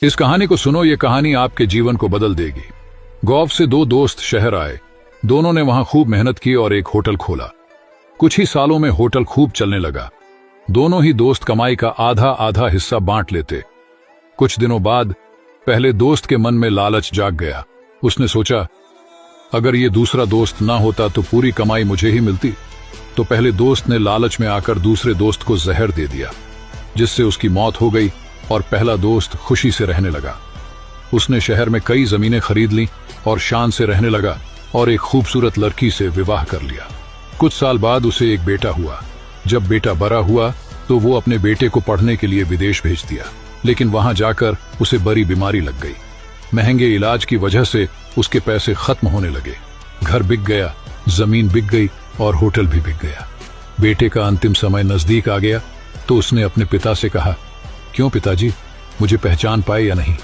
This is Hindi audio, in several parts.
इस कहानी को सुनो, ये कहानी आपके जीवन को बदल देगी। गांव से दो दोस्त शहर आए। दोनों ने वहां खूब मेहनत की और एक होटल खोला। कुछ ही सालों में होटल खूब चलने लगा। दोनों ही दोस्त कमाई का आधा आधा हिस्सा बांट लेते। कुछ दिनों बाद पहले दोस्त के मन में लालच जाग गया। उसने सोचा, अगर ये दूसरा दोस्त ना होता तो पूरी कमाई मुझे ही मिलती। तो पहले दोस्त ने लालच में आकर दूसरे दोस्त को जहर दे दिया, जिससे उसकी मौत हो गई और पहला दोस्त खुशी से रहने लगा। उसने शहर में कई जमीनें खरीद ली और शान से रहने लगा और एक खूबसूरत लड़की से विवाह कर लिया। कुछ साल बाद उसे एक बेटा हुआ। जब बेटा बड़ा हुआ तो वो अपने बेटे को पढ़ने के लिए विदेश भेज दिया, लेकिन वहां जाकर उसे बड़ी बीमारी लग गई। महंगे इलाज की वजह से उसके पैसे खत्म होने लगे। घर बिक गया, जमीन बिक गई और होटल भी बिक गया। बेटे का अंतिम समय नजदीक आ गया तो उसने अपने पिता से कहा, क्यों पिताजी, मुझे पहचान पाए या नहीं?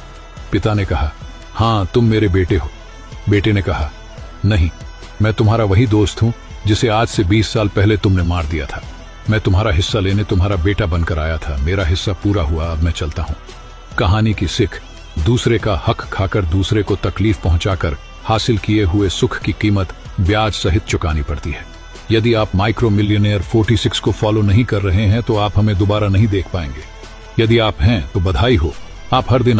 पिता ने कहा, हाँ, तुम मेरे बेटे हो। बेटे ने कहा, नहीं, मैं तुम्हारा वही दोस्त हूं जिसे आज से 20 साल पहले तुमने मार दिया था। मैं तुम्हारा हिस्सा लेने तुम्हारा बेटा बनकर आया था। मेरा हिस्सा पूरा हुआ, अब मैं चलता हूं। कहानी की सीख, दूसरे का हक खाकर दूसरे को तकलीफ पहुंचाकर हासिल किए हुए सुख की कीमत ब्याज सहित चुकानी पड़ती है। यदि आप माइक्रो मिलियनेयर 46 को फॉलो नहीं कर रहे हैं तो आप हमें दोबारा नहीं देख पाएंगे। यदि आप हैं तो बधाई हो, आप हर दिन